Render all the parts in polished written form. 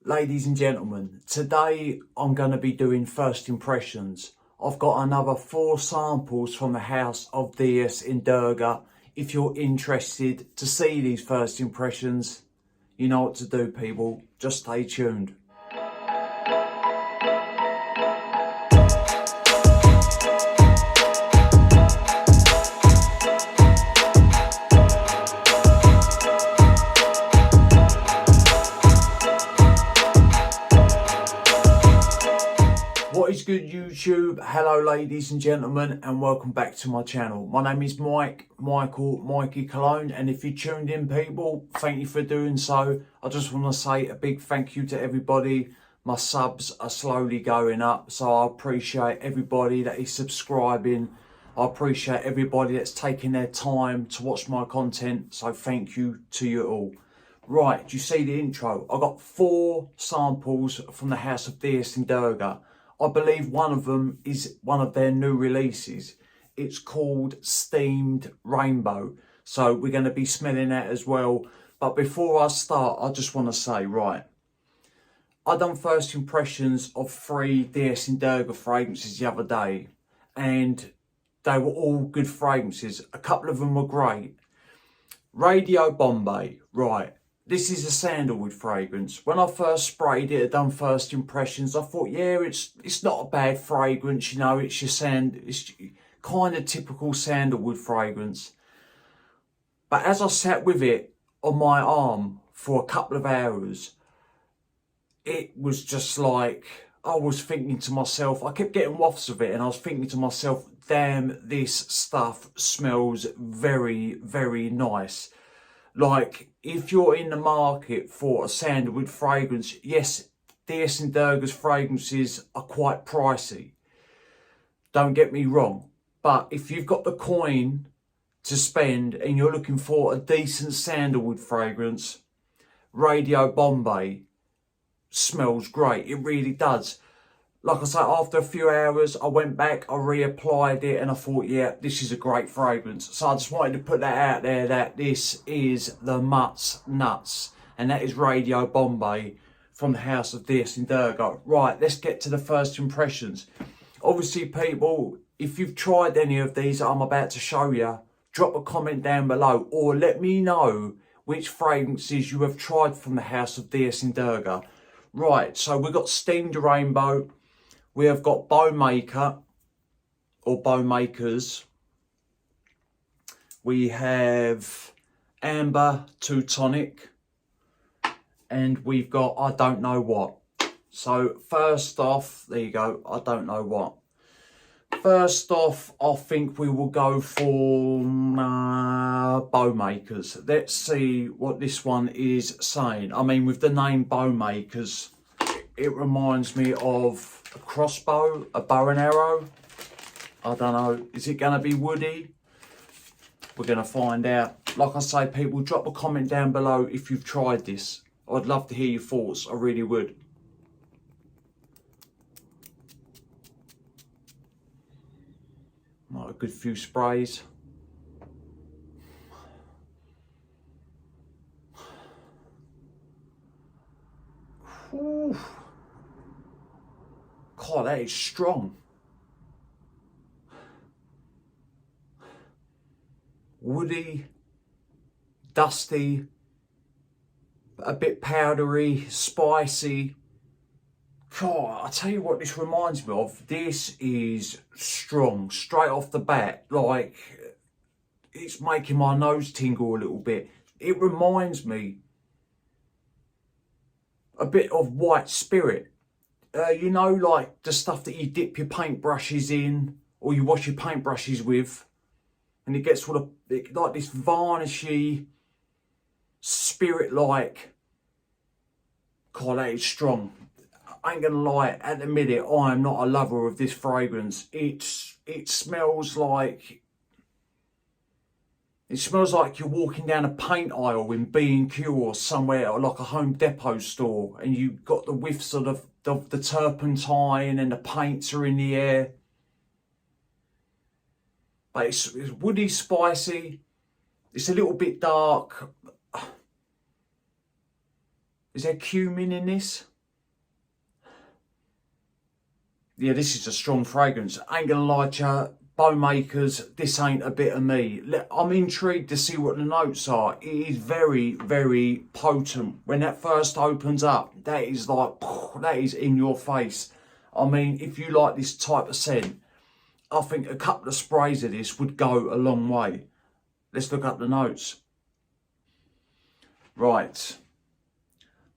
Ladies and gentlemen, today I'm going to be doing first impressions. I've got another 4 samples from the house of DS in Durga. If you're interested to see these first impressions, you know what to do, people. Just stay tuned. What is good, YouTube? Hello ladies and gentlemen, and welcome back to my channel. My name is Mikey Cologne, and if you tuned in, people, thank you for doing so. I just want to say a big thank you to everybody. My subs are slowly going up, so I appreciate everybody that is subscribing. I appreciate everybody that's taking their time to watch my content, so thank you to you all. Right, do you see the intro? I got 4 samples from the house of DS in Durga. I believe one of them is one of their new releases. It's called Steamed Rainbow. So we're going to be smelling that as well. But before I start, I just want to say, right, I done first impressions of 3 DS in Durga fragrances the other day. And they were all good fragrances. A couple of them were great. Radio Bombay, right. This is a sandalwood fragrance. When I first sprayed it, I done first impressions. I thought, yeah, it's not a bad fragrance, you know. It's kind of typical sandalwood fragrance. But as I sat with it on my arm for a couple of hours, it was just like, I was thinking to myself, I kept getting wafts of it, and I was thinking to myself, damn, this stuff smells very, very nice. Like, if you're in the market for a sandalwood fragrance, yes, DS and Durga's fragrances are quite pricey. Don't get me wrong. But if you've got the coin to spend and you're looking for a decent sandalwood fragrance, Radio Bombay smells great. It really does. Like I say, after a few hours, I went back, I reapplied it, and I thought, yeah, this is a great fragrance. So I just wanted to put that out there, that this is the Mutt's Nuts, and that is Radio Bombay from the house of DS in Durga. Right, let's get to the first impressions. Obviously, people, if you've tried any of these that I'm about to show you, drop a comment down below, or let me know which fragrances you have tried from the house of DS in Durga. Right, so we've got Steamed Rainbow. We have got Bowmaker, or Bowmakers. We have Amber Teutonic. And we've got I don't know what. So first off, there you go, I don't know what. First off, I think we will go for Bowmakers. Let's see what this one is saying. I mean, with the name Bowmakers, it reminds me of a crossbow, a bow and arrow. I don't know. Is it going to be woody? We're going to find out. Like I say, people, drop a comment down below if you've tried this. I'd love to hear your thoughts. I really would. Right, a good few sprays. Whew. God, that is strong. Woody, dusty, a bit powdery, spicy. God, I tell you what this reminds me of. This is strong, straight off the bat. Like, it's making my nose tingle a little bit. It reminds me a bit of White Spirit. You know, like the stuff that you dip your paintbrushes in, or you wash your paintbrushes with, and it gets sort of like this varnishy, spirit-like. God, that is strong. I ain't gonna lie, at the minute, I am not a lover of this fragrance. It smells like you're walking down a paint aisle in B&Q or somewhere, or like a Home Depot store, and you've got the whiffs of the turpentine and the paints are in the air. But it's woody, spicy. It's a little bit dark. Is there cumin in this? yeah, this is a strong fragrance. I ain't gonna lie to you, Bowmakers, this ain't a bit of me. I'm intrigued to see what the notes are. It is very, very potent. When that first opens up, that is like, that is in your face. I mean, if you like this type of scent, I think a couple of sprays of this would go a long way. Let's look up the notes. Right.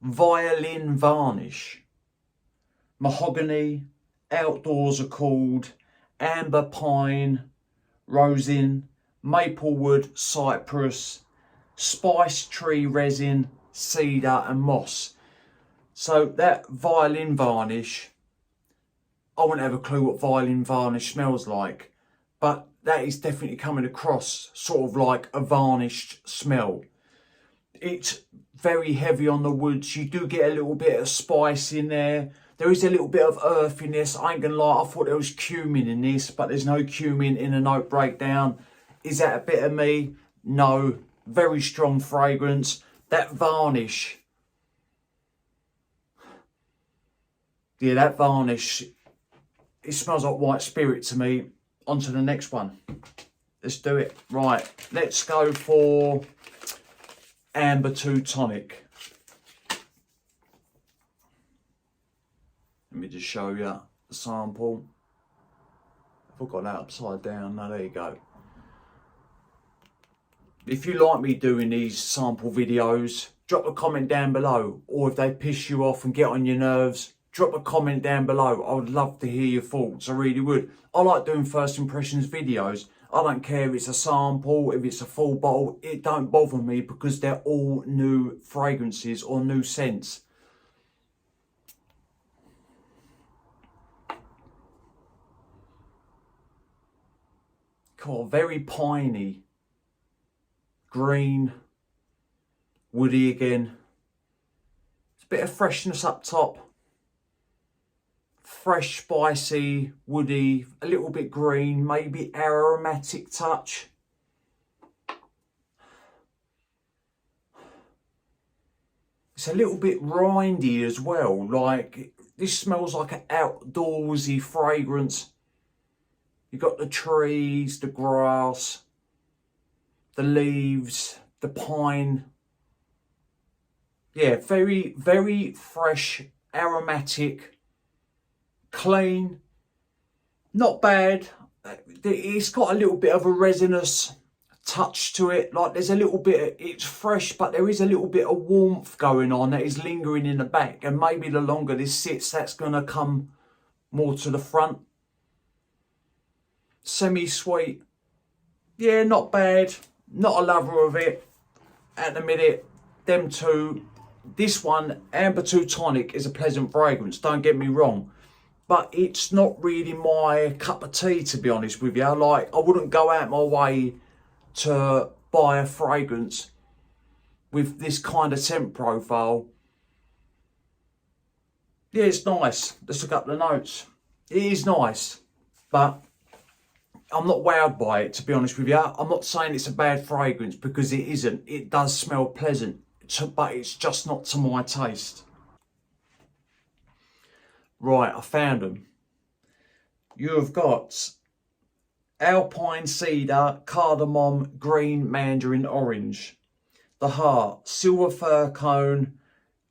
Violin varnish. Mahogany. Outdoors are called amber pine, rosin, maplewood, cypress, spice tree resin, cedar and moss. So that violin varnish, I wouldn't have a clue what violin varnish smells like, but that is definitely coming across sort of like a varnished smell. It's very heavy on the woods. You do get a little bit of spice in there. There is a little bit of earthiness. I ain't gonna lie, I thought there was cumin in this, but there's no cumin in the note breakdown. Is that a bit of me? No. Very strong fragrance. That varnish. Yeah, that varnish, it smells like white spirit to me. On to the next one. Let's do it. Right, let's go for Amber Teutonic. Let me just show you the sample. I've got that upside down. No, there you go. If you like me doing these sample videos, drop a comment down below. Or if they piss you off and get on your nerves, drop a comment down below. I would love to hear your thoughts. I really would. I like doing first impressions videos. I don't care if it's a sample, if it's a full bottle. It don't bother me because they're all new fragrances or new scents. Cool, very piney, green, woody again. It's a bit of freshness up top. Fresh, spicy, woody, a little bit green, maybe aromatic touch. It's a little bit rindy as well. Like, this smells like an outdoorsy fragrance. You've got the trees, the grass, the leaves, the pine. Yeah, very, very fresh, aromatic, clean, not bad. It's got a little bit of a resinous touch to it. Like there's a little bit, it's fresh, but there is a little bit of warmth going on that is lingering in the back. And maybe the longer this sits, that's going to come more to the front. Semi-sweet. Yeah, not bad. Not a lover of it at the minute. Them two. This one, Amber Teutonic, is a pleasant fragrance. Don't get me wrong. But it's not really my cup of tea, to be honest with you. Like, I wouldn't go out my way to buy a fragrance with this kind of scent profile. Yeah, it's nice. Let's look up the notes. It is nice, but I'm not wowed by it, to be honest with you. I'm not saying it's a bad fragrance because it isn't. It does smell pleasant, but it's just not to my taste. Right, I found them. You have got alpine cedar, cardamom, green, mandarin, orange. The heart, silver fir cone,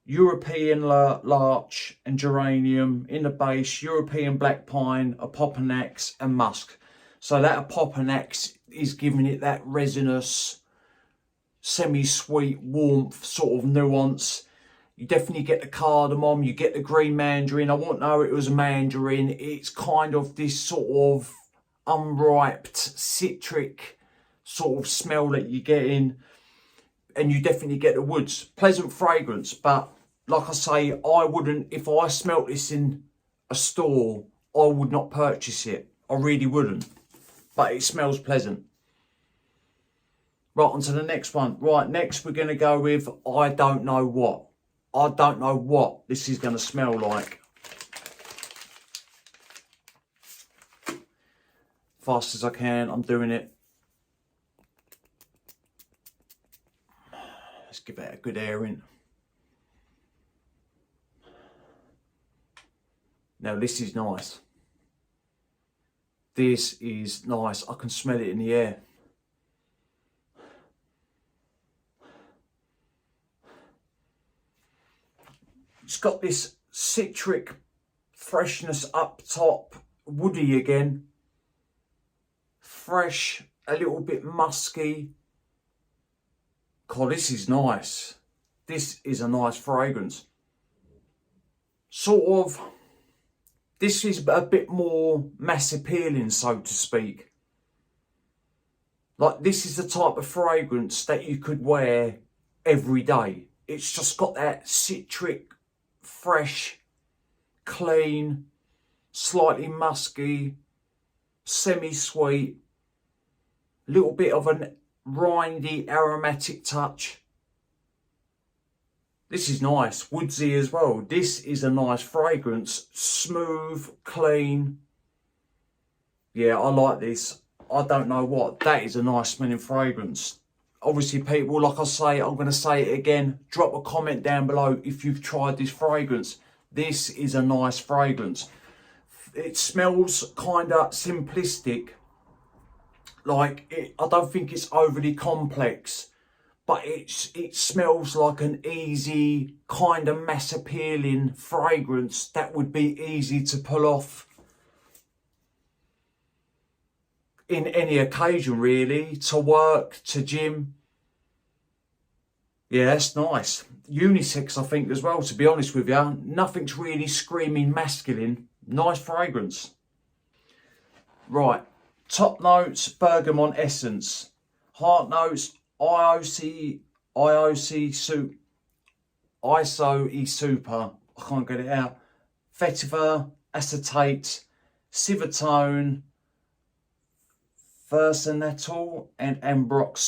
European larch and geranium. In the base, European black pine, opoponax and musk. So that opoponax is giving it that resinous, semi-sweet warmth sort of nuance. You definitely get the cardamom, you get the green mandarin. I wouldn't know it was a mandarin. It's kind of this sort of unripe, citric sort of smell that you get in. And you definitely get the woods. Pleasant fragrance, but like I say, I wouldn't, if I smelt this in a store, I would not purchase it. I really wouldn't. But it smells pleasant. Right, on to the next one. Right, next we're going to go with I don't know what. I don't know what this is going to smell like. Fast as I can, I'm doing it. Let's give it a good airing. Now this is nice. This is nice. I can smell it in the air. It's got this citric freshness up top, woody again, fresh, a little bit musky. God, this is nice. This is a nice fragrance. Sort of, this is a bit more mass appealing, so to speak. Like, this is the type of fragrance that you could wear every day. It's just got that citric, fresh, clean, slightly musky, semi-sweet, little bit of an rindy aromatic touch. This is nice, woodsy as well. This is a nice fragrance, smooth, clean. Yeah, I like this. I don't know what, that is a nice smelling fragrance. Obviously, people, like I say, I'm going to say it again, drop a comment down below if you've tried this fragrance. This is a nice fragrance. It smells kind of simplistic. Like, I don't think it's overly complex, but it smells like an easy, kind of mass appealing fragrance that would be easy to pull off in any occasion, really, to work, to gym. Yeah, that's nice. Unisex, I think, as well, to be honest with you. Nothing's really screaming masculine. Nice fragrance. Right, top notes, bergamot essence. Heart notes, ISO E super. I can't get it out. Vetiver, acetate, civetone, Versanetal, and Ambrox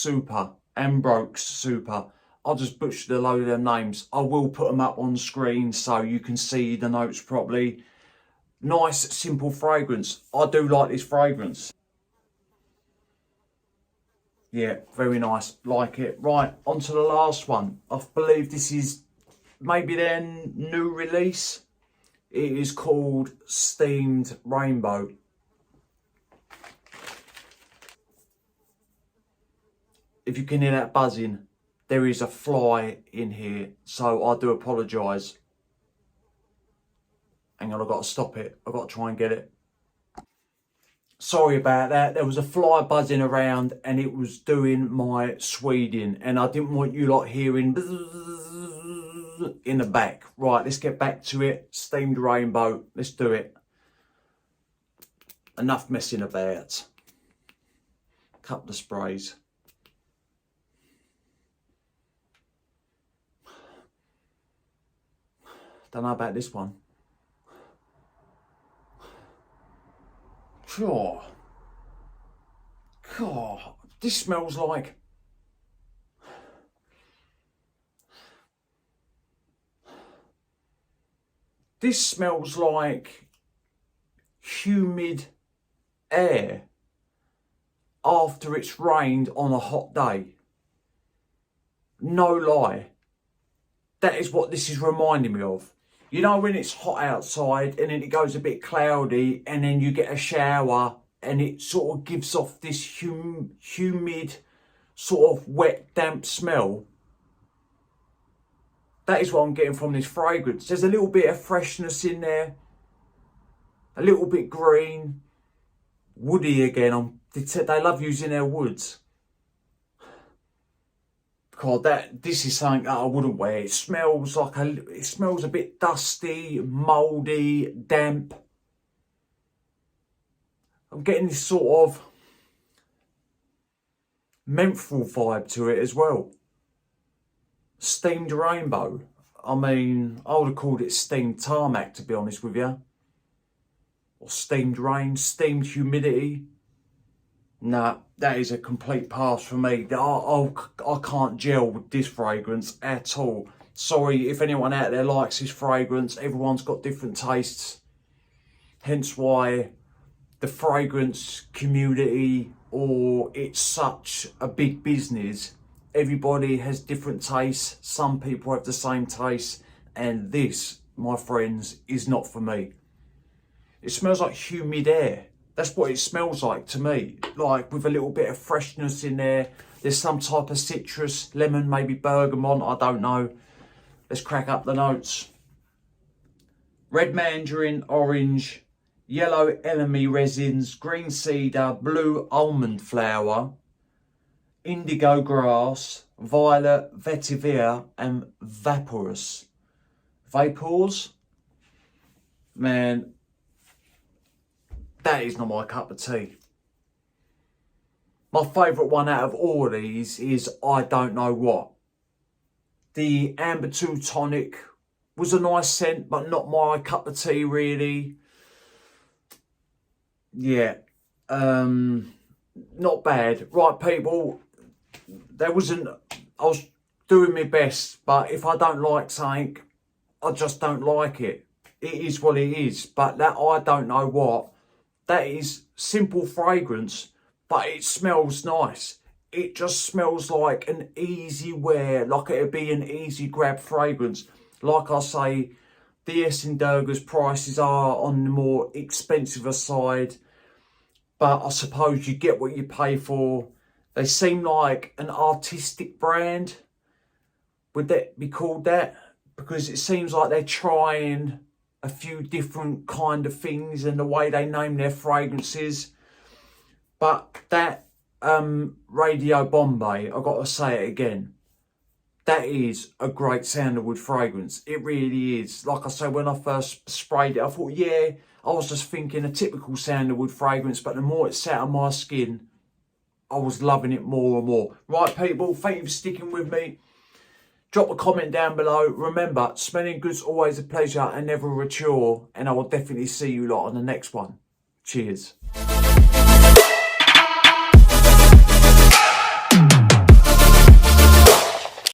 super. I'll just butcher a load of them names. I will put them up on screen so you can see the notes properly. Nice, simple fragrance. I do like this fragrance. Yeah, very nice. Like it. Right, on to the last one. I believe this is maybe their new release. It is called Steamed Rainbow. If you can hear that buzzing, there is a fly in here, so I do apologise. Hang on, I've got to stop it. I've got to try and get it. Sorry about that. There was a fly buzzing around and it was doing my Sweden, and I didn't want you lot hearing in the back. Right, let's get back to it. Steamed Rainbow. Let's do it. Enough messing about. Couple of sprays. Don't know about this one. Sure. God, this smells like... This smells like humid air after it's rained on a hot day. No lie. That is what this is reminding me of. You know, when it's hot outside and then it goes a bit cloudy and then you get a shower and it sort of gives off this humid, sort of wet, damp smell. That is what I'm getting from this fragrance. There's a little bit of freshness in there. A little bit green. Woody again. They love using their woods. God, this is something that I wouldn't wear. It smells like it smells a bit dusty, mouldy, damp. I'm getting this sort of menthol vibe to it as well. Steamed Rainbow. I mean, I would have called it steamed tarmac, to be honest with you. Or steamed rain, steamed humidity. Nah, that is a complete pass for me. I can't gel with this fragrance at all. Sorry if anyone out there likes this fragrance. Everyone's got different tastes. Hence why the fragrance community, or it's such a big business. Everybody has different tastes. Some people have the same taste. And this, my friends, is not for me. It smells like humid air. That's what it smells like to me. Like with a little bit of freshness in there. There's some type of citrus, lemon, maybe bergamot, I don't know. Let's crack up the notes. Red mandarin, orange, yellow elemi resins, green cedar, blue almond flower, indigo grass, violet vetiver, and vaporous. Vapors? Man, that is not my cup of tea. My favourite one out of all of these is I don't know what. The amber Teutonic was a nice scent, but not my cup of tea really. Yeah, not bad. Right, people, I was doing my best, but if I don't like something, I just don't like it. It is what it is. But that I don't know what, that is simple fragrance, but it smells nice. It just smells like an easy wear, like it'd be an easy grab fragrance. Like I say, DS and Durga's prices are on the more expensive side, but I suppose you get what you pay for. They seem like an artistic brand. Would that be called that? Because it seems like they're trying a few different kind of things in the way they name their fragrances. But that Radio Bombay, I've got to say it again, that is a great sandalwood fragrance. It really is. Like I say, when I first sprayed it, I thought, yeah, I was just thinking a typical sandalwood fragrance, but the more it sat on my skin, I was loving it more and more. Right, people, thank you for sticking with me. Drop a comment down below. Remember, smelling good's always a pleasure and never a chore, and I will definitely see you lot on the next one. Cheers.